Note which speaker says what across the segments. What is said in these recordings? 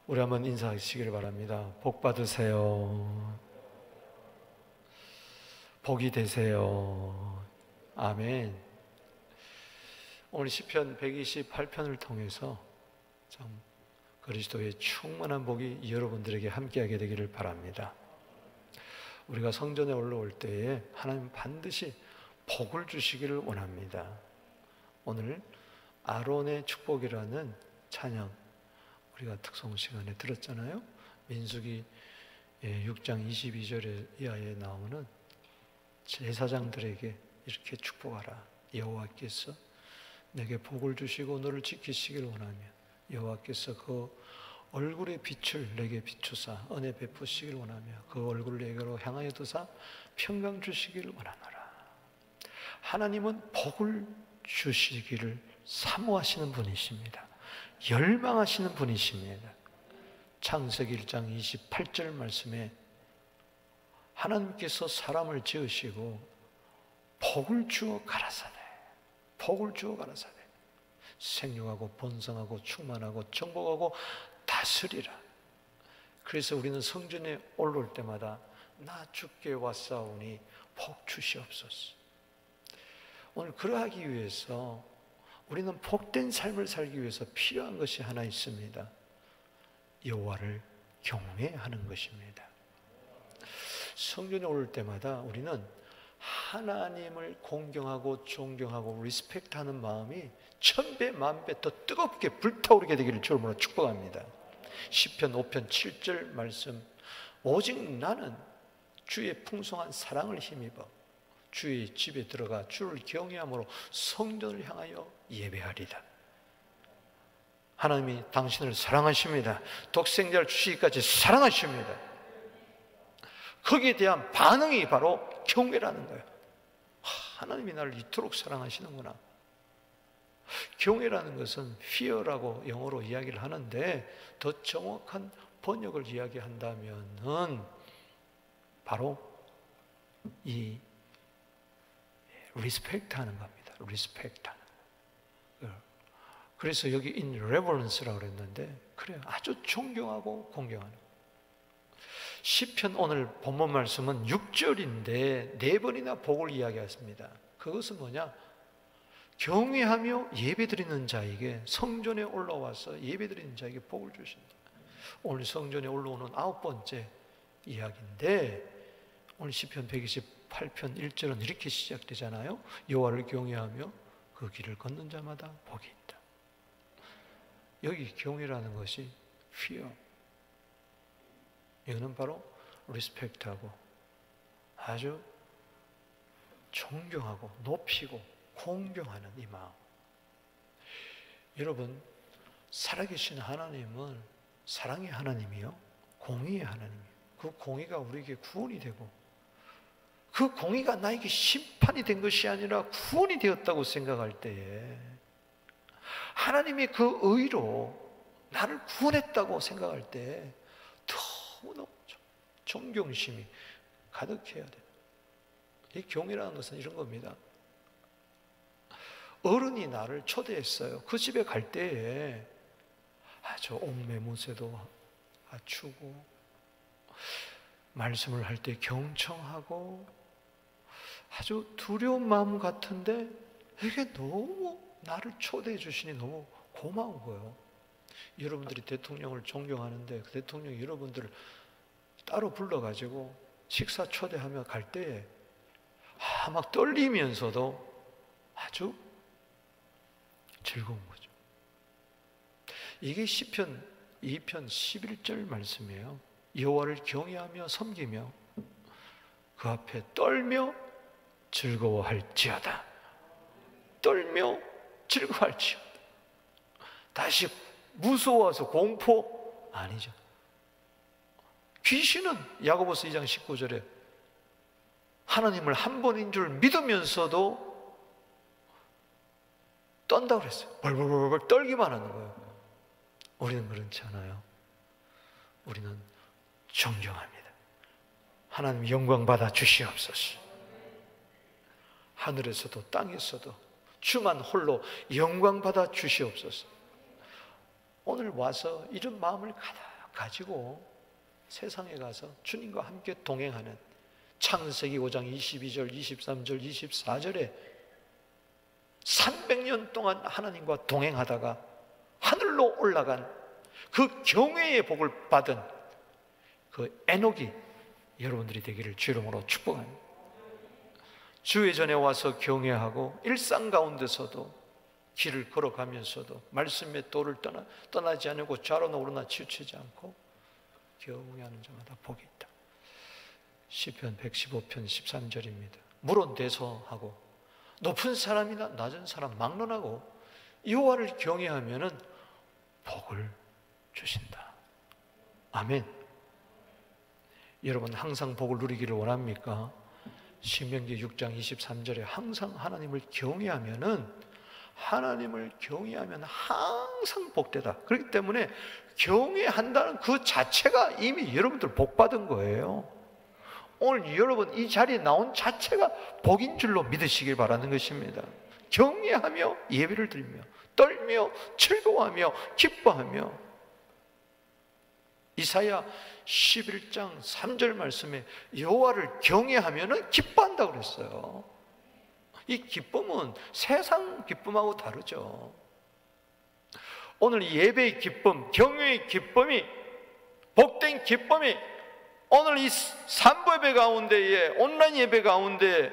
Speaker 1: 우리 한번 인사하시길 바랍니다. 복 받으세요. 복이 되세요. 아멘. 오늘 시편 128편을 통해서 참 그리스도의 충만한 복이 여러분들에게 함께하게 되기를 바랍니다. 우리가 성전에 올라올 때에 하나님 반드시 복을 주시기를 원합니다. 오늘 아론의 축복이라는 찬양 우리가 특송 시간에 들었잖아요. 민수기 6장 22절 이하에 나오는 제사장들에게 이렇게 축복하라. 여호와께서 내게 복을 주시고 너를 지키시기를 원하며 여호와께서 그 얼굴의 빛을 내게 비추사 은혜 베푸시기를 원하며 그 얼굴을 내게로 향하여 두사 평강 주시기를 원하노라. 하나님은 복을 주시기를 사모하시는 분이십니다. 열망하시는 분이십니다. 창세기 1장 28절 말씀에 하나님께서 사람을 지으시고 복을 주어 가라사대, 복을 주어 가라사대, 생육하고 번성하고 충만하고 정복하고 다스리라. 그래서 우리는 성전에 올라올 때마다 나 주께 왔사오니 복 주시옵소서. 오늘 그러하기 위해서 우리는 복된 삶을 살기 위해서 필요한 것이 하나 있습니다. 여호와를 경외하는 것입니다. 성전에 올 때마다 우리는 하나님을 공경하고 존경하고 리스펙트하는 마음이 천배 만배 더 뜨겁게 불타오르게 되기를 주님으로 축복합니다. 시편 5편 7절 말씀, 오직 나는 주의 풍성한 사랑을 힘입어 주의 집에 들어가 주를 경외함으로 성전을 향하여 예배하리다. 하나님이 당신을 사랑하십니다. 독생자를 주시기까지 사랑하십니다. 거기에 대한 반응이 바로 경외라는 거예요. 하나님이 나를 이토록 사랑하시는구나. 경외라는 것은 fear라고 영어로 이야기를 하는데 더 정확한 번역을 이야기한다면은 바로 이 respect 하는 겁니다. respect 하는. 그래서 여기 in reverence라고 그랬는데 그래요. 아주 존경하고 공경하는. 시편 오늘 본문 말씀은 6절인데 4번이나 복을 이야기했습니다. 그것은 뭐냐? 경외하며 예배드리는 자에게 성전에 올라와서 예배드리는 자에게 복을 주신다. 오늘 성전에 올라오는 9번째 이야기인데 오늘 시편 128편 1절은 이렇게 시작되잖아요. 여호와를 경외하며 그 길을 걷는 자마다 복이 있다. 여기 경외라는 것이 fear. 이거는 바로 리스펙트하고 아주 존경하고 높이고 공경하는 이 마음. 여러분, 살아계신 하나님은 사랑의 하나님이요, 공의의 하나님이요. 그 공의가 우리에게 구원이 되고 그 공의가 나에게 심판이 된 것이 아니라 구원이 되었다고 생각할 때에 하나님의 그 의로 나를 구원했다고 생각할 때 너무너무 존경심이 가득해야 돼요. 이 경이라는 것은 이런 겁니다. 어른이 나를 초대했어요. 그 집에 갈 때에 아주 옥매무새도 갖추고 말씀을 할 때 경청하고 아주 두려운 마음 같은데 이게 너무 나를 초대해 주시니 너무 고마운 거예요. 여러분들이 대통령을 존경하는데 그 대통령이 여러분들을 따로 불러가지고 식사 초대하며 갈 때에 막 떨리면서도 아주 즐거운 거죠. 이게 시편 2편 11절 말씀이에요. 여호와를 경외하며 섬기며 그 앞에 떨며 즐거워할지어다. 떨며 즐거워할지어다. 다시 무서워서 공포 아니죠. 귀신은 야고보서 2장 19절에 하나님을 한 번인 줄 믿으면서도 떤다고 그랬어요. 벌벌벌벌 떨기만 하는 거예요. 우리는 그렇지 않아요. 우리는 존경합니다. 하나님 영광 받아 주시옵소서. 하늘에서도 땅에서도 주만 홀로 영광 받아 주시옵소서. 오늘 와서 이런 마음을 가득 가지고 세상에 가서 주님과 함께 동행하는, 창세기 5장 22절, 23절, 24절에 300년 동안 하나님과 동행하다가 하늘로 올라간 그 경외의 복을 받은 그 에녹이 여러분들이 되기를 주 이름으로 축복합니다. 주의 전에 와서 경외하고 일상 가운데서도 길을 걸어가면서도 말씀의 도를 떠나지 않고 좌로나 우로나 치우치지 않고 경외하는 자마다 복이 있다. 시편 115편 13절입니다. 물은 대소하고 높은 사람이나 낮은 사람 막론하고 여호와를 경외하면은 복을 주신다. 아멘. 여러분 항상 복을 누리기를 원합니까? 신명기 6장 23절에 항상 하나님을 경외하면 항상 복되다. 그렇기 때문에 경외한다는 그 자체가 이미 여러분들 복받은 거예요. 오늘 여러분 이 자리에 나온 자체가 복인 줄로 믿으시길 바라는 것입니다. 경외하며 예배를 드리며 떨며 즐거워하며 기뻐하며, 이사야 11장 3절 말씀에 여호와를 경외하면 기뻐한다고 그랬어요. 이 기쁨은 세상 기쁨하고 다르죠. 오늘 이 예배의 기쁨, 경외의 기쁨이, 복된 기쁨이 오늘 이 3부 예배 가운데에, 온라인 예배 가운데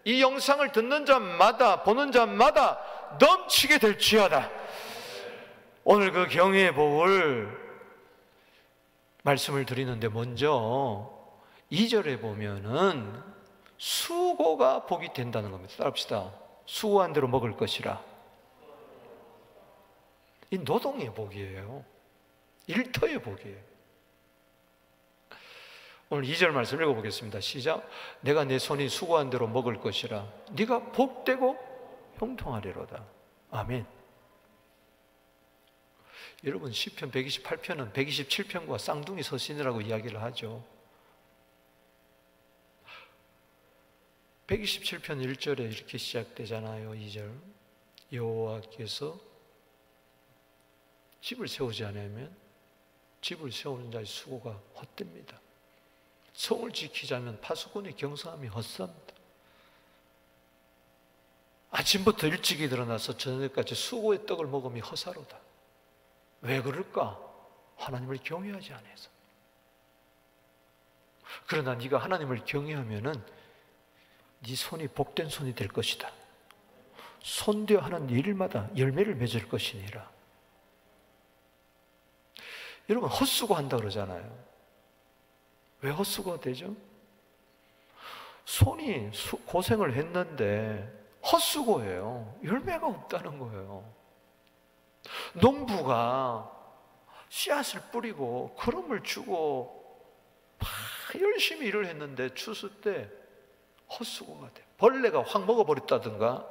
Speaker 1: 이 영상을 듣는 자마다, 보는 자마다 넘치게 될지어다. 오늘 그 경외의 복을 말씀을 드리는데 먼저 2절에 보면은 수고가 복이 된다는 겁니다. 따라합시다. 수고한 대로 먹을 것이라. 이 노동의 복이에요. 일터의 복이에요. 오늘 2절 말씀 읽어보겠습니다. 시작. 내가 내 손이 수고한 대로 먹을 것이라. 네가 복되고 형통하리로다. 아멘. 여러분 시편 128편은 127편과 쌍둥이 서신이라고 이야기를 하죠. 127편 1절에 이렇게 시작되잖아요. 2절. 여호와께서 집을 세우지 않으면 집을 세우는 자의 수고가 헛됩니다. 성을 지키자면 파수꾼의 경성함이 헛쌉니다. 아침부터 일찍이 일어나서 저녁까지 수고의 떡을 먹음이 허사로다. 왜 그럴까? 하나님을 경외하지 않아서. 그러나 네가 하나님을 경외하면은 네 손이 복된 손이 될 것이다. 손대어 하는 일마다 열매를 맺을 것이니라. 여러분 헛수고한다 그러잖아요. 왜 헛수고가 되죠? 손이 고생을 했는데 헛수고예요. 열매가 없다는 거예요. 농부가 씨앗을 뿌리고 거름을 주고 막 열심히 일을 했는데 추수 때 헛수고가 돼. 벌레가 확 먹어버렸다든가,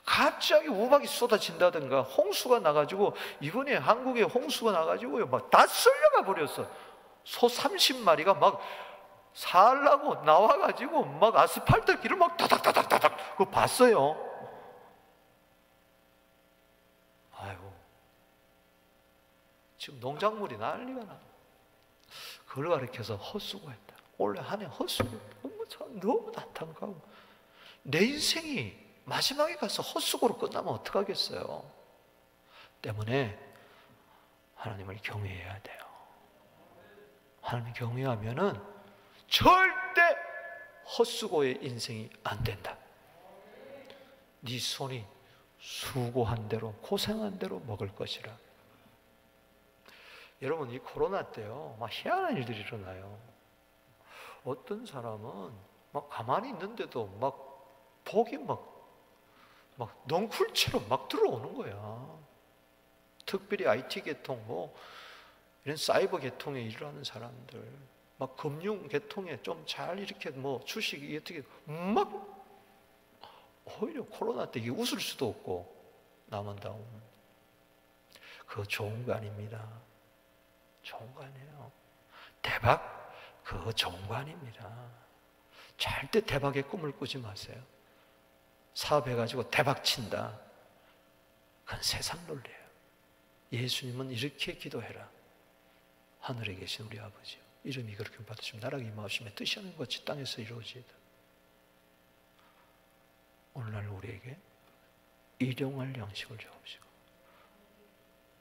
Speaker 1: 갑자기 우박이 쏟아진다든가, 홍수가 나가지고, 이번에 한국에 홍수가 나가지고요, 막 다 쓸려가 버렸어. 소 30마리가 막 살라고 나와가지고 막 아스팔트 길을 막 다닥다닥다닥 그거 봤어요. 아이고, 지금 농작물이 난리가 나. 그걸 가리켜서 헛수고했다. 올해 한 해 헛수고. 너무 안타까워. 내 인생이 마지막에 가서 헛수고로 끝나면 어떡하겠어요? 때문에 하나님을 경외해야 돼요. 하나님을 경외하면은 절대 헛수고의 인생이 안 된다. 네 손이 수고한 대로, 고생한 대로 먹을 것이라. 여러분 이 코로나 때요, 막 희한한 일들이 일어나요. 어떤 사람은 막 가만히 있는데도 막 복이 막 넝쿨처럼 막 들어오는 거야. 특별히 IT 계통, 뭐 이런 사이버 계통에 일하는 사람들, 막 금융 계통에 좀 잘 이렇게 뭐 주식이 어떻게 막, 오히려 코로나 때 이게 웃을 수도 없고 남한다운. 그거 좋은 거 아닙니다. 좋은 거 아니에요. 대박, 그거 좋은 거 아닙니다. 절대 대박의 꿈을 꾸지 마세요. 사업해가지고 대박 친다. 그건 세상 논리예요. 예수님은 이렇게 기도해라. 하늘에 계신 우리 아버지요, 이름이 그렇게 받으시면 나라가 임하시며 뜻이 하는 것이 땅에서 이루어지이다. 오늘날 우리에게 일용할 양식을 주옵시고,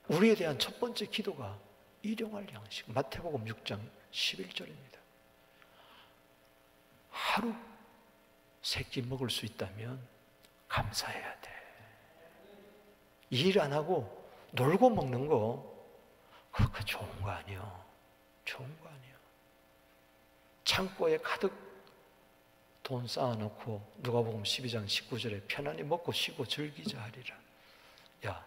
Speaker 1: 우리에 대한 첫 번째 기도가 일용할 양식. 마태복음 6장 11절입니다. 하루 세 끼 먹을 수 있다면 감사해야 돼. 일 안 하고 놀고 먹는 거 그렇게 좋은 거 아니야. 좋은 거 아니야. 창고에 가득 돈 쌓아놓고 누가복음 12장 19절에 편안히 먹고 쉬고 즐기자 하리라. 야,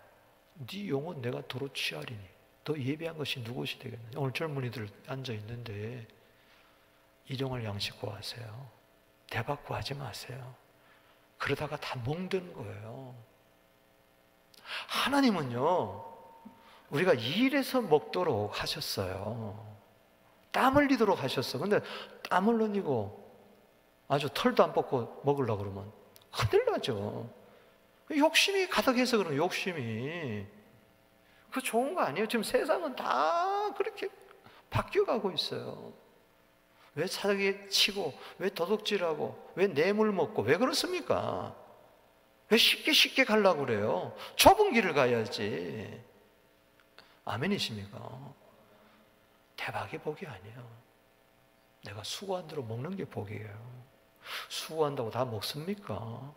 Speaker 1: 네 영혼 내가 도로 취하리니 너 예비한 것이 누구시 되겠느냐. 오늘 젊은이들 앉아있는데 일용할 양식 구하세요. 대박 구하지 마세요. 그러다가 다 멍드는 거예요. 하나님은요, 우리가 일해서 먹도록 하셨어요. 땀 흘리도록 하셨어. 근데 땀 흘리고 아주 털도 안 뽑고 먹으려고 그러면 큰일 나죠. 욕심이 가득해서 그런 욕심이. 그거 좋은 거 아니에요. 지금 세상은 다 그렇게 바뀌어가고 있어요. 왜 사기 치고, 왜 도둑질하고, 왜 뇌물 먹고, 왜 그렇습니까? 왜 쉽게 가려고 그래요? 좁은 길을 가야지. 아멘이십니까? 대박이 복이 아니에요. 내가 수고한 대로 먹는 게 복이에요. 수고한다고 다 먹습니까?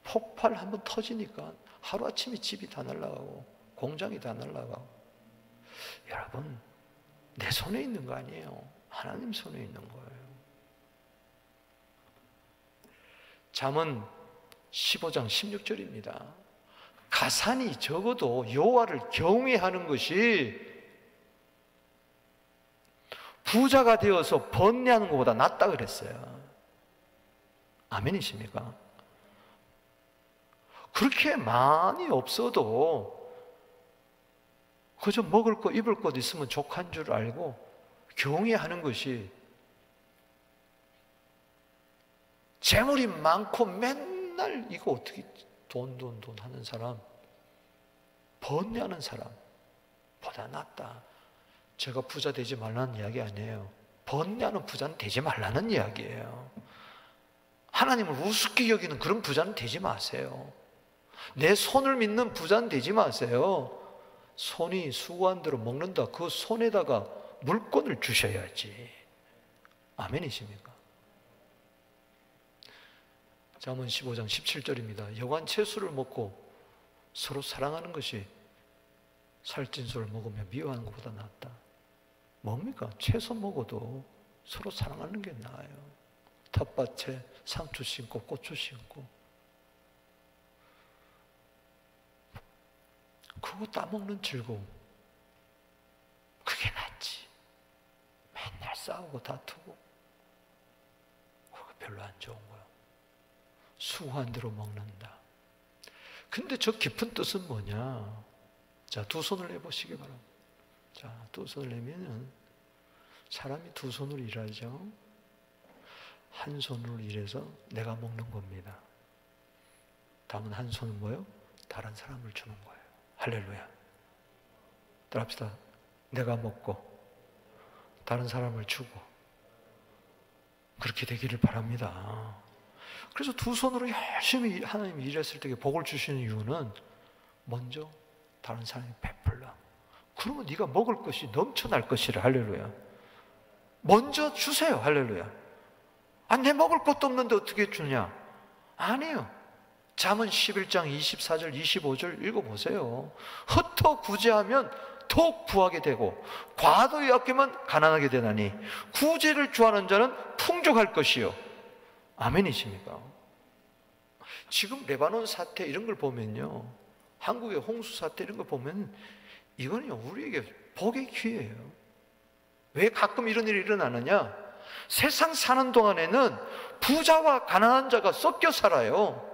Speaker 1: 폭발 한번 터지니까 하루아침에 집이 다 날아가고 공장이 다 날아가고. 여러분, 내 손에 있는 거 아니에요. 하나님 손에 있는 거예요. 잠언 15장 16절입니다. 가산이 적어도 여호와를 경외하는 것이 부자가 되어서 번뇌하는 것보다 낫다 그랬어요. 아멘이십니까? 그렇게 많이 없어도 그저 먹을 거 입을 것 있으면 족한 줄 알고 경외하는 것이, 재물이 많고 맨날 이거 어떻게 돈 하는 사람, 번뇌하는 사람보다 낫다. 제가 부자 되지 말라는 이야기 아니에요. 번뇌하는 부자는 되지 말라는 이야기예요. 하나님을 우습게 여기는 그런 부자는 되지 마세요. 내 손을 믿는 부자는 되지 마세요. 손이 수고한 대로 먹는다. 그 손에다가 물건을 주셔야지. 아멘이십니까? 잠언 15장 17절입니다. 여관 채소를 먹고 서로 사랑하는 것이 살찐소를 먹으며 미워하는 것보다 낫다. 뭡니까? 채소 먹어도 서로 사랑하는 게 나아요. 텃밭에 상추 심고 고추 심고 그거 따먹는 즐거움, 그게 낫지. 맨날 싸우고 다투고 그거 별로 안 좋은 거야. 수고한 대로 먹는다. 근데 저 깊은 뜻은 뭐냐? 자, 두 손을 내보시기 바랍니다. 자, 두 손을 내면은 사람이 두 손으로 일하죠. 한 손으로 일해서 내가 먹는 겁니다. 다음은 한 손은 뭐예요? 다른 사람을 주는 거예요. 할렐루야. 따라합시다. 내가 먹고 다른 사람을 주고 그렇게 되기를 바랍니다. 그래서 두 손으로 열심히 하나님이 일했을 때 복을 주시는 이유는 먼저 다른 사람이 베풀라. 그러면 네가 먹을 것이 넘쳐날 것이라. 할렐루야. 먼저 주세요. 할렐루야. 아, 내 먹을 것도 없는데 어떻게 주냐? 아니에요. 잠언 11장 24절 25절 읽어보세요. 흩어 구제하면 더욱 부하게 되고 과도히 아끼면 가난하게 되나니 구제를 좋아하는 자는 풍족할 것이요. 아멘이십니까? 지금 레바논 사태 이런 걸 보면요, 한국의 홍수 사태 이런 걸 보면 이거는요 우리에게 복의 기회예요. 왜 가끔 이런 일이 일어나느냐? 세상 사는 동안에는 부자와 가난한 자가 섞여 살아요.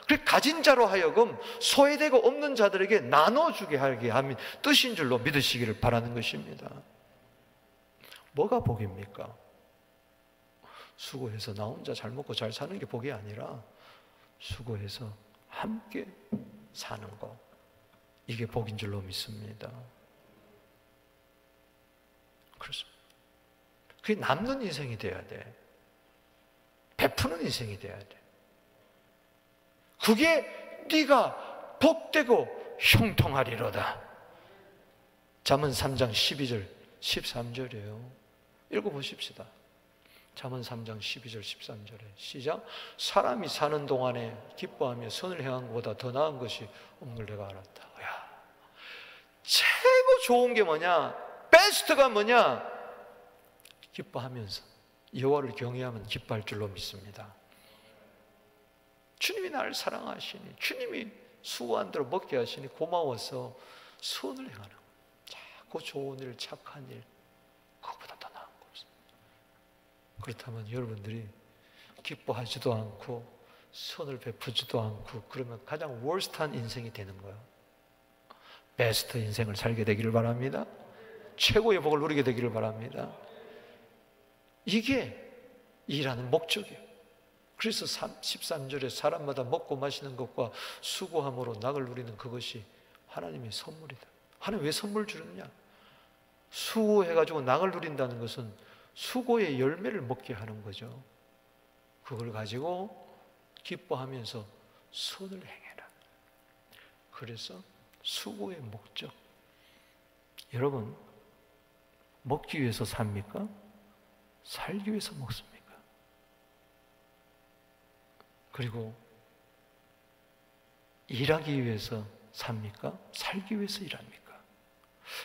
Speaker 1: 그 가진 자로 하여금 소외되고 없는 자들에게 나눠주게 하게 하는 뜻인 줄로 믿으시기를 바라는 것입니다. 뭐가 복입니까? 수고해서 나 혼자 잘 먹고 잘 사는 게 복이 아니라 수고해서 함께 사는 것, 이게 복인 줄로 믿습니다. 그렇습니다. 그게 남는 인생이 돼야 돼. 베푸는 인생이 돼야 돼. 그게 네가 복되고 형통하리로다. 잠언 3장 12절 13절이에요. 읽어보십시다. 잠언 3장 12절 13절에 시작. 사람이 사는 동안에 기뻐하며 선을 행한 것보다 더 나은 것이 없는 걸 내가 알았다. 야, 최고 좋은 게 뭐냐? 베스트가 뭐냐? 기뻐하면서 여호와를 경외하면 기뻐할 줄로 믿습니다. 주님이 나를 사랑하시니, 주님이 수고한 대로 먹게 하시니 고마워서 선을 행하는 것. 자꾸 좋은 일, 착한 일, 그것보다 더 나은 거 없습니다. 그렇다면 여러분들이 기뻐하지도 않고 선을 베푸지도 않고 그러면 가장 월스트한 인생이 되는 거예요. 베스트 인생을 살게 되기를 바랍니다. 최고의 복을 누리게 되기를 바랍니다. 이게 일하는 목적이에요. 그래서 13절에 사람마다 먹고 마시는 것과 수고함으로 낙을 누리는 그것이 하나님의 선물이다. 하나님 왜 선물 주느냐? 수고해가지고 낙을 누린다는 것은 수고의 열매를 먹게 하는 거죠. 그걸 가지고 기뻐하면서 선을 행해라. 그래서 수고의 목적. 여러분, 먹기 위해서 삽니까? 살기 위해서 먹습니까? 그리고 일하기 위해서 삽니까? 살기 위해서 일합니까?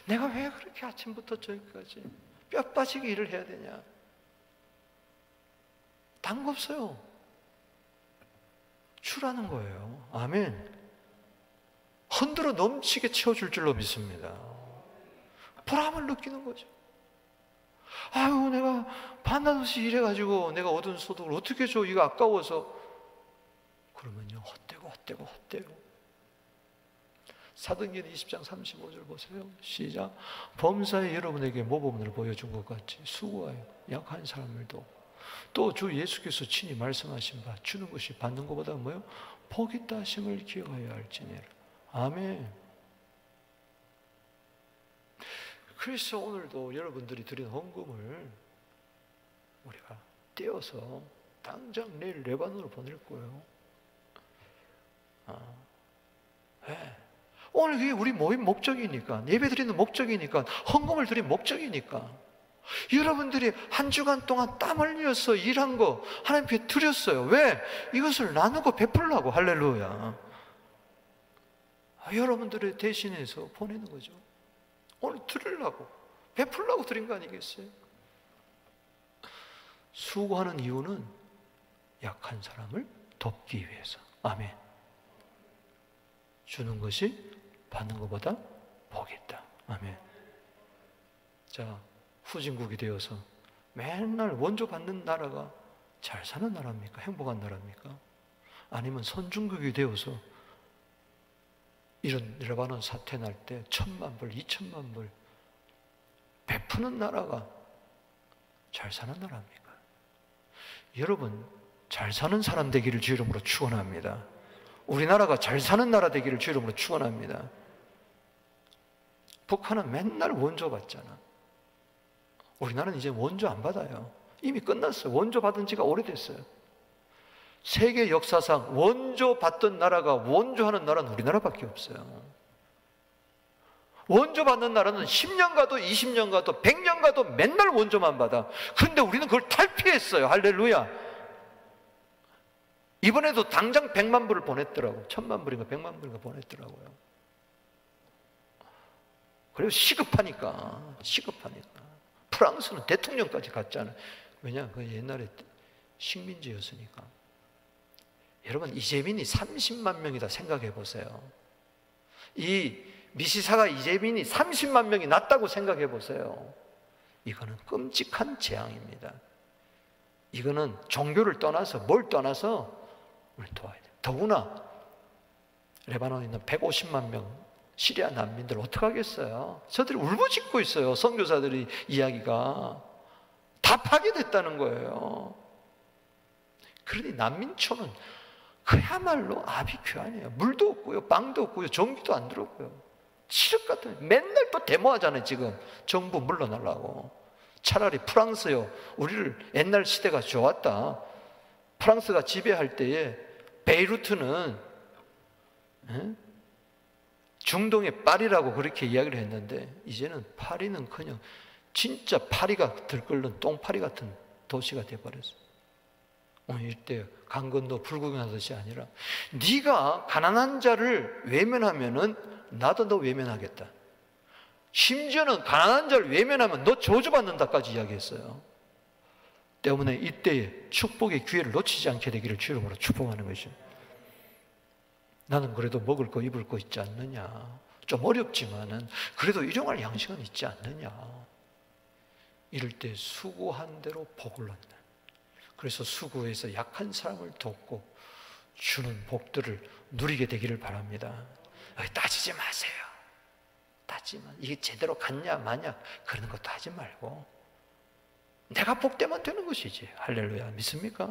Speaker 1: 내가 왜 그렇게 아침부터 저기까지 뼈 빠지게 일을 해야 되냐? 딴 거 없어요. 주라는 거예요. 아멘. 흔들어 넘치게 채워줄 줄로 믿습니다. 보람을 느끼는 거죠. 아유, 내가 반나절씩 일해가지고 내가 얻은 소득을 어떻게 줘? 이거 아까워서. 그러면요, 헛되고. 사도행전 20장 35절 보세요. 시작. 범사에 여러분에게 모범을 보여준 것 같이 수고하여 약한 사람들도 또 주 예수께서 친히 말씀하신 바 주는 것이 받는 것보다 뭐요? 복 있다 하심을 기억하여야 할지니라. 아멘. 그래서 오늘도 여러분들이 드린 헌금을 우리가 떼어서 당장 내일 레바논으로 보낼 거예요. 네. 오늘 그게 우리 모임 목적이니까, 예배 드리는 목적이니까, 헌금을 드린 목적이니까, 여러분들이 한 주간 동안 땀 흘려서 일한 거 하나님께 드렸어요. 왜? 이것을 나누고 베풀라고. 할렐루야. 여러분들을 대신해서 보내는 거죠. 오늘 드리려고, 베풀라고 드린 거 아니겠어요? 수고하는 이유는 약한 사람을 돕기 위해서. 아멘. 주는 것이 받는 것보다 복이 있다. 아멘. 자, 후진국이 되어서 맨날 원조 받는 나라가 잘 사는 나라입니까? 행복한 나라입니까? 아니면 선진국이 되어서 이런 레바논 사태 날 때 1,000만 불, 2,000만 불 베푸는 나라가 잘 사는 나라입니까? 여러분, 잘 사는 사람 되기를 주 이름으로 축원합니다. 우리나라가 잘 사는 나라 되기를 주 이름으로 축원합니다. 북한은 맨날 원조 받잖아. 우리나라는 이제 원조 안 받아요. 이미 끝났어요. 원조 받은 지가 오래됐어요. 세계 역사상 원조 받던 나라가 원조하는 나라는 우리나라밖에 없어요. 원조 받는 나라는 10년 가도 20년 가도 100년 가도 맨날 원조만 받아. 그런데 우리는 그걸 탈피했어요. 할렐루야. 이번에도 당장 100만 불을 보냈더라고. 1,000만 불인가 100만 불인가 보냈더라고요. 그리고 시급하니까. 프랑스는 대통령까지 갔잖아요. 왜냐? 그 옛날에 식민지였으니까. 여러분, 이재민이 30만 명이다 생각해 보세요. 이 미시사가 이재민이 30만 명이 났다고 생각해 보세요. 이거는 끔찍한 재앙입니다. 이거는 종교를 떠나서 뭘 떠나서 우리 도와야 돼요. 더구나 레바논에 있는 150만 명 시리아 난민들 어떡하겠어요? 저들이 울부짖고 있어요. 선교사들이 이야기가 다 파괴됐다는 거예요. 그러니 난민촌은 그야말로 아비규환이에요. 물도 없고요, 빵도 없고요, 전기도 안 들어오고요. 칠흑 같은 맨날 또 데모하잖아요. 지금 정부 물러나려고. 차라리 프랑스요, 우리를 옛날 시대가 좋았다. 프랑스가 지배할 때에 베이루트는 중동의 파리라고 그렇게 이야기를 했는데, 이제는 파리는커녕 진짜 파리가 들끓는 똥파리 같은 도시가 되어버렸어요. 오늘 이때 강 건너 불구경하듯이 아니라, 네가 가난한 자를 외면하면은 나도 너 외면하겠다. 심지어는 가난한 자를 외면하면 너 저주받는다까지 이야기했어요. 때문에 이때에 축복의 기회를 놓치지 않게 되기를 주님으로 축복하는 것입니다. 나는 그래도 먹을 거 입을 거 있지 않느냐, 좀 어렵지만은 그래도 일용할 양식은 있지 않느냐, 이럴 때 수고한 대로 복을 얻는, 그래서 수고해서 약한 사람을 돕고 주는 복들을 누리게 되기를 바랍니다. 따지지 마세요. 따지면 이게 제대로 갔냐 마냐 그런 것도 하지 말고 내가 복되면 되는 것이지. 할렐루야. 믿습니까?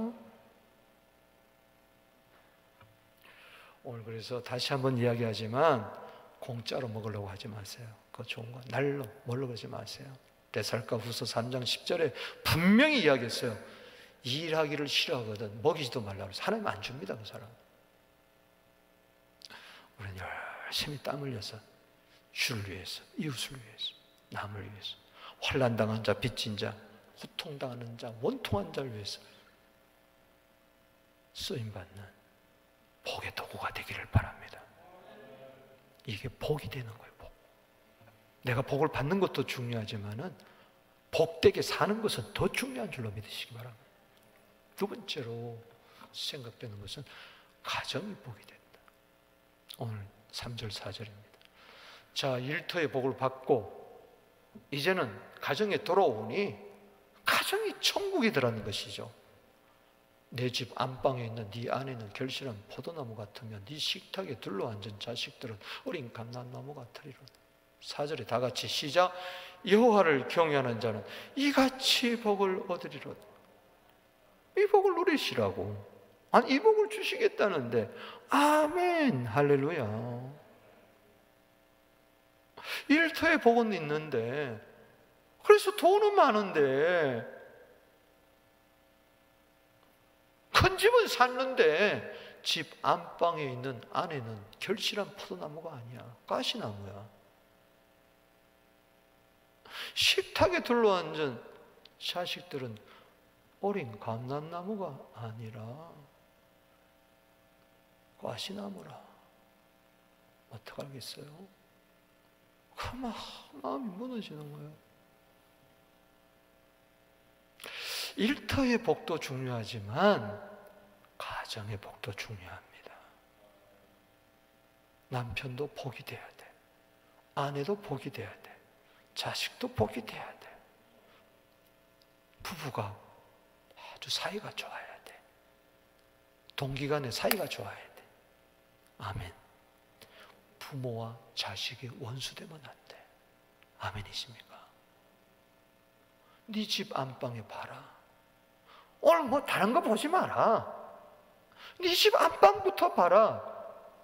Speaker 1: 오늘 그래서 다시 한번 이야기하지만 공짜로 먹으려고 하지 마세요. 그거 좋은 거 날로 먹으려고 하지 마세요. 데살로니가후서 3장 10절에 분명히 이야기했어요. 일하기를 싫어하거든 먹이지도 말라고 해서 하나님 안 줍니다. 그 사람. 우리는 열심히 땀 흘려서 주를 위해서, 이웃을 위해서, 남을 위해서, 환난당한 자, 빚진 자, 고통당하는 자, 원통한 자를 위해서 쓰임받는 복의 도구가 되기를 바랍니다. 이게 복이 되는 거예요. 복. 내가 복을 받는 것도 중요하지만은 복되게 사는 것은 더 중요한 줄로 믿으시기 바랍니다. 두 번째로 생각되는 것은 가정이 복이 된다. 오늘 3절 4절입니다. 자, 일터의 복을 받고 이제는 가정에 돌아오니 가정이 천국이더라는 것이죠. 내 집 안방에 있는 네 아내는 결실한 포도나무 같으면 네 식탁에 둘러앉은 자식들은 어린 감람나무 같으리로다. 4절에 다 같이 시작. 여호와를 경외하는 자는 이같이 복을 얻으리로다. 이 복을 누리시라고. 아니, 이 복을 주시겠다는데. 아멘. 할렐루야. 일터에 복은 있는데, 그래서 돈은 많은데, 큰 집은 샀는데 집 안방에 있는 아내는 결실한 포도나무가 아니야. 가시나무야. 식탁에 둘러앉은 자식들은 어린 감람나무가 아니라 가시나무라. 어떡하겠어요? 그만 마음이 무너지는 거예요. 일터의 복도 중요하지만 가정의 복도 중요합니다. 남편도 복이 돼야 돼. 아내도 복이 돼야 돼. 자식도 복이 돼야 돼. 부부가 아주 사이가 좋아야 돼. 동기간에 사이가 좋아야 돼. 아멘. 부모와 자식이 원수되면 안 돼. 아멘이십니까? 네 집 안방에 봐라. 오늘 뭐 다른 거 보지 마라. 네 집 안방부터 봐라.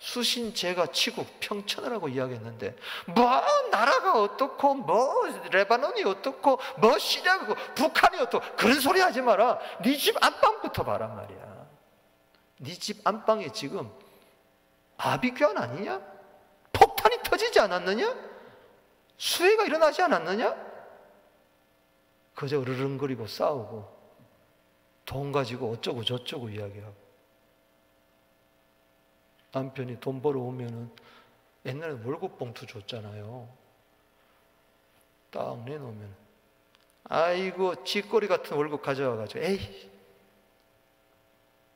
Speaker 1: 수신제가 치고 평천을 하고 이야기했는데 뭐 나라가 어떻고 뭐 레바논이 어떻고 뭐 시리아고 북한이 어떻고 그런 소리 하지 마라. 네 집 안방부터 봐란 말이야. 네 집 안방에 지금 아비규환 아니냐? 폭탄이 터지지 않았느냐? 수해가 일어나지 않았느냐? 그저 으르렁거리고 싸우고 돈 가지고 어쩌고 저쩌고 이야기하고. 남편이 돈 벌어오면은 옛날에 월급 봉투 줬잖아요. 딱 내놓으면 아이고 쥐꼬리 같은 월급 가져와가지고 에이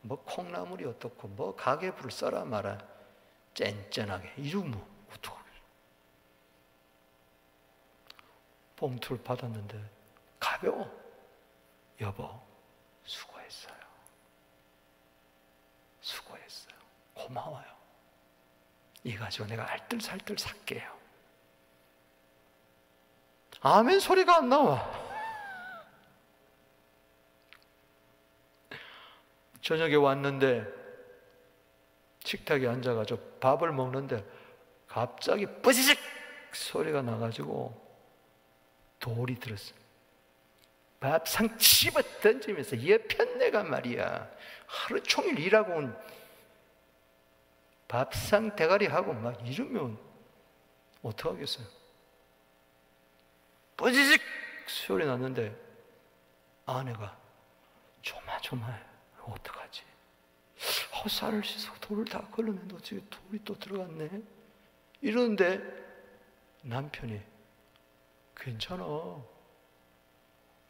Speaker 1: 뭐 콩나물이 어떻고 뭐 가계부를 써라 마라 짠짠하게 이러면 어떡하겠어. 봉투를 받았는데 가벼워. 여보 수고했어요. 수고했어요. 고마워요. 이 가지고 내가 알뜰살뜰 살게요. 아멘 소리가 안 나와. 저녁에 왔는데 식탁에 앉아가지고 밥을 먹는데 갑자기 뿌지직 소리가 나가지고 돌이 들었어요. 밥상 집어 던지면서 얘 편내가 말이야 하루 종일 일하고 온 밥상 대가리 하고 막 이러면 어떡하겠어요? 뿌지직 소리 났는데 아내가 조마조마해. 어떡하지? 쌀을 씻어 돌을 다 걸러내도 지금 돌이 또 들어갔네. 이러는데 남편이 괜찮아.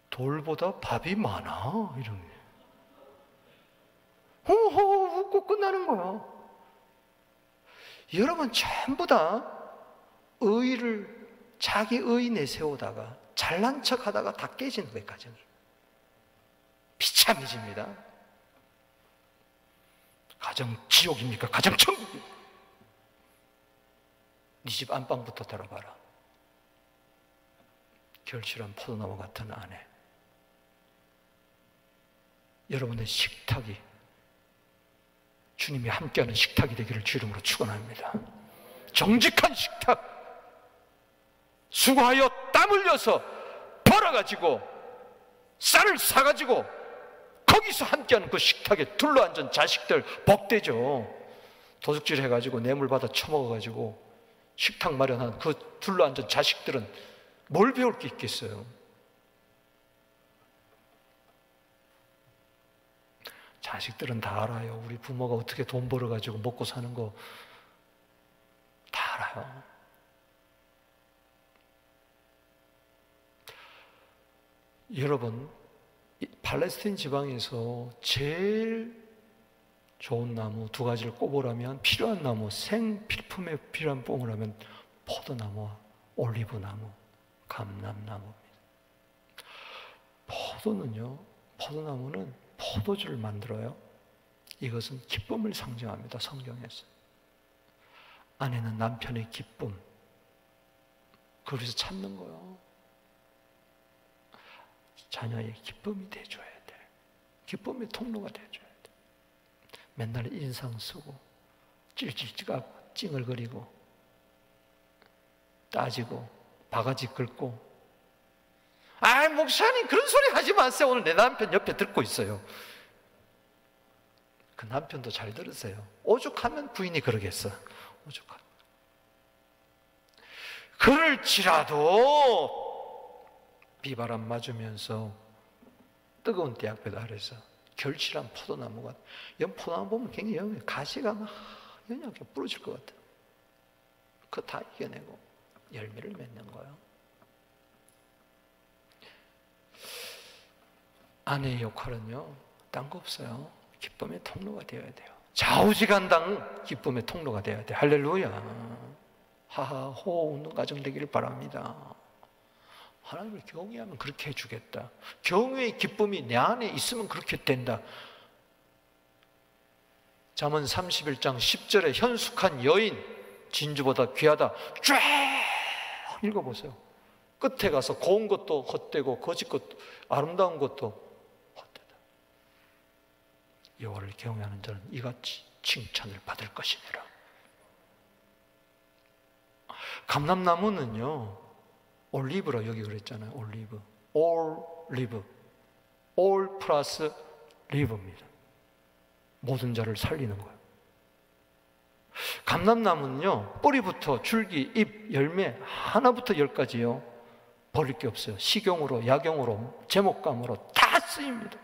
Speaker 1: 돌보다 밥이 많아. 이러는 거예요. 호호 웃고 끝나는 거야. 여러분 전부 다 의의를 자기 의의 내세우다가 잘난 척 하다가 다 깨지는 거예요. 가정이 비참해집니다. 가정 지옥입니까? 가정 천국입니까? 네 집 안방부터 들어봐라. 결실한 포도나무 같은 아내. 여러분의 식탁이 주님이 함께하는 식탁이 되기를 주 이름으로 축원합니다. 정직한 식탁, 수고하여 땀 흘려서 벌어가지고 쌀을 사가지고 거기서 함께하는 그 식탁에 둘러앉은 자식들 복되죠. 도둑질 해가지고 뇌물 받아 처먹어가지고 식탁 마련한 그 둘러앉은 자식들은 뭘 배울 게 있겠어요? 자식들은 다 알아요. 우리 부모가 어떻게 돈 벌어가지고 먹고 사는 거 다 알아요. 여러분, 팔레스타인 지방에서 제일 좋은 나무 두 가지를 꼽으라면 필요한 나무, 생필품에 필요한 뽕을 포도나무와 올리브나무, 감람나무입니다. 포도나무는 포도주를 만들어요. 이것은 기쁨을 상징합니다. 성경에서. 아내는 남편의 기쁨, 그래서 찾는 거예요. 자녀의 기쁨이 돼줘야 돼. 기쁨의 통로가 돼줘야 돼. 맨날 인상 쓰고 찔찔찌가고 찡얼거리고 따지고 바가지 긁고, 아 목사님 그런 소리 하지 마세요. 오늘 내 남편 옆에 듣고 있어요. 그 남편도 잘 들으세요. 오죽하면 부인이 그러겠어. 오죽하면. 그럴지라도 비바람 맞으면서 뜨거운 떼약볕 아래서 결실한 포도나무가, 포도나무 보면 굉장히 가시가 막 연약하게 부러질 것 같아요. 그거 다 이겨내고 열매를 맺는 거예요. 아내의 역할은요, 딴 거 없어요. 기쁨의 통로가 되어야 돼요. 좌우지간당 기쁨의 통로가 되어야 돼요. 할렐루야. 하하 호호 웃는 가정 되기를 바랍니다. 하나님을 경외하면 그렇게 해주겠다. 경외의 기쁨이 내 안에 있으면 그렇게 된다. 잠언 31장 10절에 현숙한 여인 진주보다 귀하다. 쫙 읽어보세요. 끝에 가서 고운 것도 헛되고 거짓 것도 아름다운 것도 헛되다. 여호와를 경외하는 자는 이같이 칭찬을 받을 것이니라. 감람나무는요, 올리브라 여기 그랬잖아요. 올리브. 올리브. 올 플러스 리브입니다. 모든 자를 살리는 거예요. 감람나무는요, 뿌리부터 줄기, 잎, 열매 하나부터 열까지요, 버릴 게 없어요. 식용으로, 약용으로, 제목감으로 다 쓰입니다.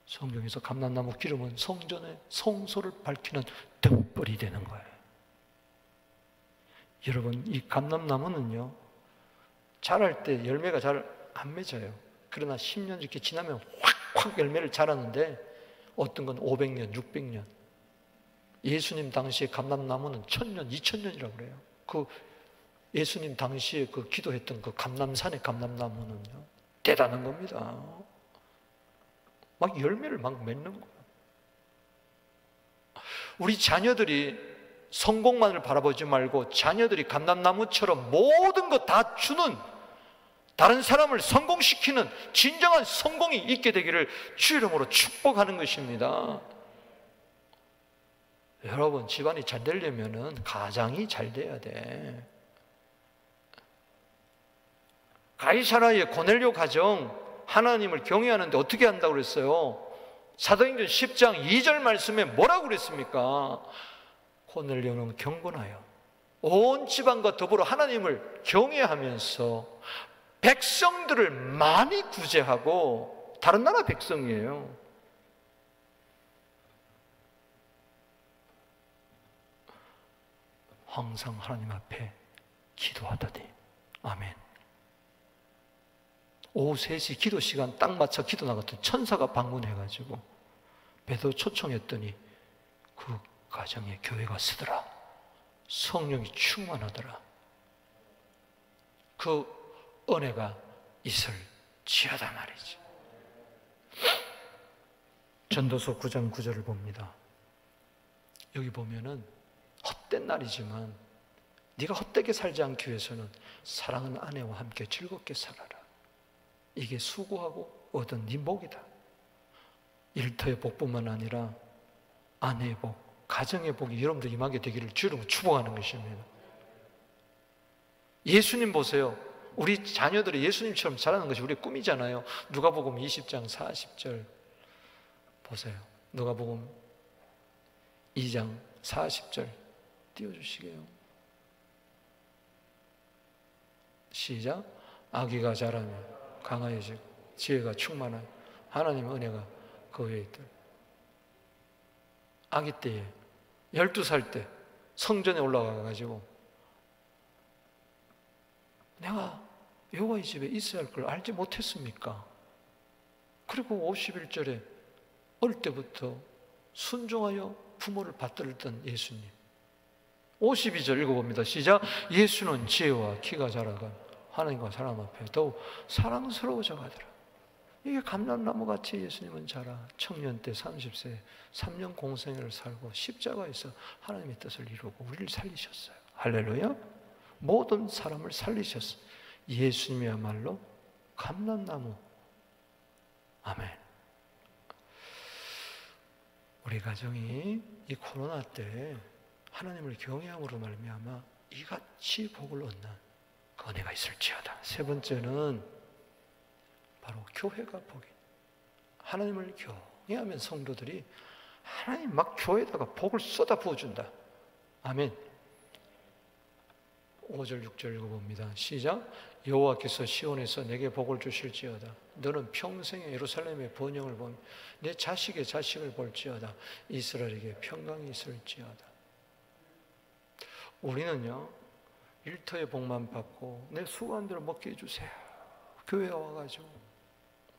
Speaker 1: 성경에서 감람나무 기름은 성전의 성소를 밝히는 등불이 되는 거예요. 여러분, 이 감람나무는요, 자랄 때 열매가 잘 안 맺어요. 그러나 10년 이렇게 지나면 확 열매를 자라는데 어떤 건 500년, 600년. 예수님 당시에 감람나무는 1000년, 2000년이라고 그래요. 그 예수님 당시에 그 기도했던 그 감람산의 감람나무는요, 대단한 겁니다. 막 열매를 막 맺는 거예요. 우리 자녀들이 성공만을 바라보지 말고 자녀들이 감람나무처럼 모든 것 다 주는, 다른 사람을 성공시키는 진정한 성공이 있게 되기를 주 이름으로 축복하는 것입니다. 여러분, 집안이 잘 되려면 가장이 잘 돼야 돼. 가이사라의 고넬료 가정 하나님을 경외하는데 어떻게 한다고 그랬어요? 사도행전 10장 2절 말씀에 뭐라고 그랬습니까? 고넬료는 경건하여 온 집안과 더불어 하나님을 경외하면서 백성들을 많이 구제하고, 다른 나라 백성이에요. 항상 하나님 앞에 기도하다니. 아멘. 오후 3시 기도 시간 딱 맞춰 기도 나갔더니 천사가 방문해가지고 베드로 초청했더니 그 가정에 교회가 서더라. 성령이 충만하더라. 그 은혜가 있을지어다 말이지. 전도서 9장 9절을 봅니다. 여기 보면은 헛된 날이지만 네가 헛되게 살지 않기 위해서는 사랑하는 아내와 함께 즐겁게 살아라. 이게 수고하고 얻은 네 복이다. 일터의 복뿐만 아니라 아내의 복, 가정의 복이 여러분들 임하게 되기를 주로 축복하는 것입니다. 예수님 보세요. 우리 자녀들이 예수님처럼 자라는 것이 우리의 꿈이잖아요. 누가복음 20장 40절 보세요. 누가복음 2장 40절 띄워주시게요. 시작. 아기가 자라며 강하여지고 지혜가 충만하여 하나님의 은혜가 그 위에 있다. 아기 때에 12살 때 성전에 올라가가지고 내가 여호와의 집에 있어야 할 걸 알지 못했습니까? 그리고 51절에 어릴 때부터 순종하여 부모를 받들던 예수님. 52절 읽어봅니다. 시작. 예수는 지혜와 키가 자라가 하나님과 사람 앞에 더욱 사랑스러워져 가더라. 이게 감람나무같이 예수님은 자라 청년 때 30세 3년 공생애를 살고 십자가에서 하나님의 뜻을 이루고 우리를 살리셨어요. 할렐루야. 모든 사람을 살리셨어요. 예수님이야말로 감람나무. 아멘. 우리 가정이 이 코로나 때 하나님을 경외함으로 말미암아 이같이 복을 얻는 그 은혜가 있을지어다. 세 번째는 바로 교회가 복이. 하나님을 경외하면 성도들이 하나님 막 교회에다가 복을 쏟아 부어준다. 아멘. 5절 6절 읽어봅니다. 시작. 여호와께서 시온에서 내게 복을 주실지어다. 너는 평생에 예루살렘의 번영을 보며 내 자식의 자식을 볼지어다. 이스라엘에게 평강이 있을지어다. 우리는요 일터의 복만 받고 내 수고한 대로 먹게 해주세요. 교회에 와가지고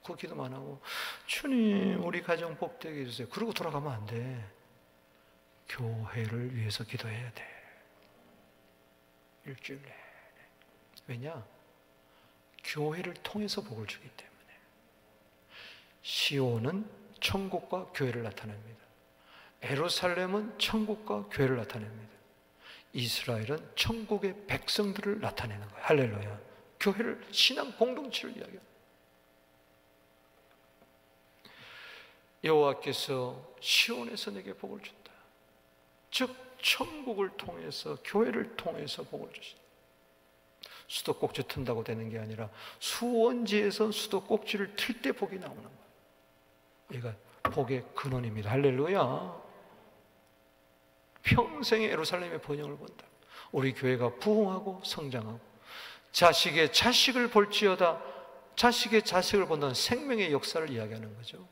Speaker 1: 그 기도만 하고 주님 우리 가정 복되게 해주세요. 그러고 돌아가면 안 돼. 교회를 위해서 기도해야 돼. 일주일 내내. 왜냐? 교회를 통해서 복을 주기 때문에. 시온은 천국과 교회를 나타냅니다. 예루살렘은 천국과 교회를 나타냅니다. 이스라엘은 천국의 백성들을 나타내는 거예요. 할렐루야. 교회를, 신앙 공동체를 이야기합니다. 여호와께서 시온에서 내게 복을 준다. 즉 천국을 통해서, 교회를 통해서 복을 주신다. 수도꼭지 튼다고 되는 게 아니라 수원지에서 수도꼭지를 틀 때 복이 나오는 거예요. 얘가 복의 근원입니다. 할렐루야. 평생에 예루살렘의 번영을 본다. 우리 교회가 부흥하고 성장하고 자식의 자식을 볼지어다. 자식의 자식을 본다는 생명의 역사를 이야기하는 거죠.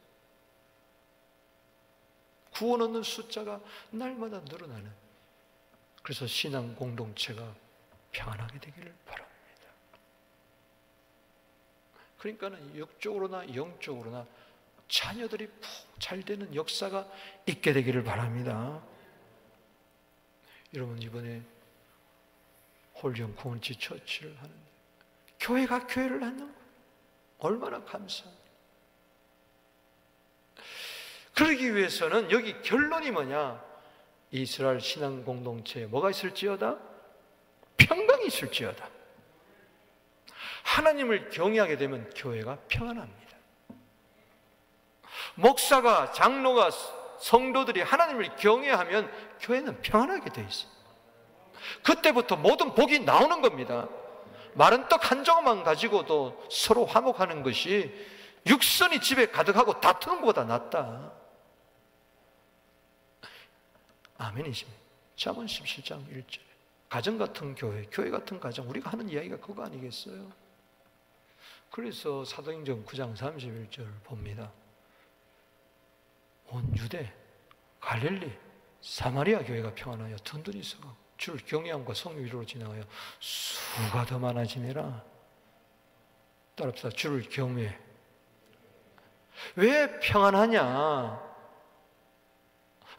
Speaker 1: 구원 얻는 숫자가 날마다 늘어나는, 그래서 신앙 공동체가 평안하게 되기를 바랍니다. 그러니까는 육적으로나 영적으로나 자녀들이 푹 잘 되는 역사가 있게 되기를 바랍니다. 여러분 이번에 홀령 구원치 처치를 하는데 교회가 교회를 낳는 거예요. 얼마나 감사합니다. 그러기 위해서는 여기 결론이 뭐냐? 이스라엘 신앙 공동체에 뭐가 있을지어다? 평강이 있을지어다. 하나님을 경외하게 되면 교회가 평안합니다. 목사가, 장로가, 성도들이 하나님을 경외하면 교회는 평안하게 돼 있어요. 그때부터 모든 복이 나오는 겁니다. 마른 떡 한 조각만 가지고도 서로 화목하는 것이 육선이 집에 가득하고 다투는 것보다 낫다. 아멘이십니다. 잠언 17장 1절. 가정 같은 교회, 교회 같은 가정, 우리가 하는 이야기가 그거 아니겠어요? 그래서 사도행전 9장 31절 봅니다. 온 유대, 갈릴리, 사마리아 교회가 평안하여 든든히 서가고 주를 경외함과 성령 위로로 지나가여 수가 더 많아지니라. 따라합시다. 주를 경외. 왜 평안하냐?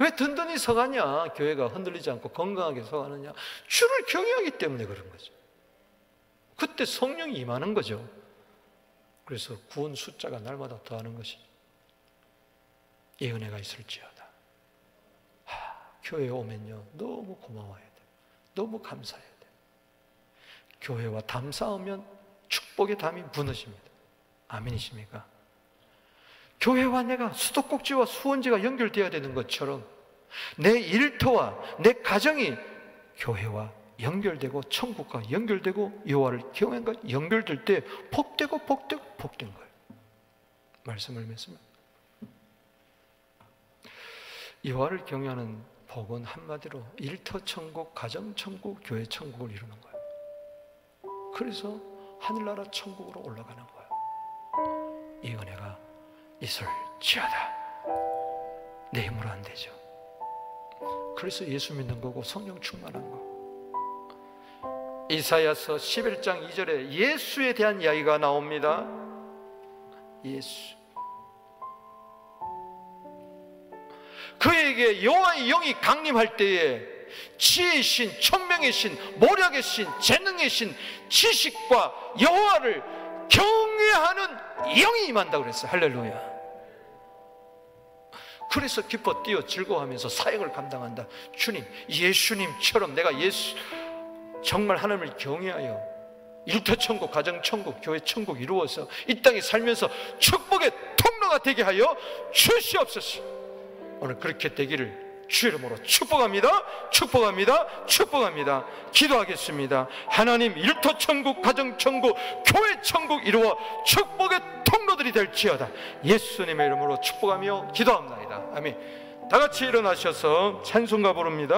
Speaker 1: 왜 든든히 서가냐? 교회가 흔들리지 않고 건강하게 서가느냐? 주를 경외하기 때문에 그런 거죠. 그때 성령이 임하는 거죠. 그래서 구원 숫자가 날마다 더하는 것이 이 은혜가 있을지어다. 교회에 오면요 너무 고마워야 돼. 너무 감사해야 돼. 교회와 담 쌓으면 축복의 담이 무너집니다. 아멘이십니까? 교회와 내가 수도꼭지와 수원지가 연결되어야 되는 것처럼 내 일터와 내 가정이 교회와 연결되고 천국과 연결되고 여호와를 경외함과 연결될 때 복되고 복되고 복된 거예요. 말씀을 맺습니다. 여호와를 경외하는 복은 한마디로 일터 천국, 가정 천국, 교회 천국을 이루는 거예요. 그래서 하늘나라 천국으로 올라가는 거예요. 이 은혜가 있을지어다. 내 힘으로 안 되죠. 그래서 예수 믿는 거고 성령 충만한 거. 이사야서 11장 2절에 예수에 대한 이야기가 나옵니다. 예수. 그에게 여호와의 영이 강림할 때에 지혜의 신, 천명의 신, 모략의 신, 재능의 신, 지식과 여호와를 경외하는 영이 임한다 그랬어요. 할렐루야. 그래서 기뻐 뛰어 즐거워하면서 사역을 감당한다. 주님, 예수님처럼 내가 정말 하나님을 경외하여 일터천국, 가정천국, 교회천국 이루어서 이 땅에 살면서 축복의 통로가 되게 하여 주시옵소서. 오늘 그렇게 되기를 주 이름으로 축복합니다. 축복합니다. 축복합니다. 기도하겠습니다. 하나님, 일터천국, 가정천국, 교회천국 이루어 축복의 통로들이 될지어다. 예수님의 이름으로 축복하며 기도합니다. 아멘. 다 같이 일어나셔서 찬송가 부릅니다.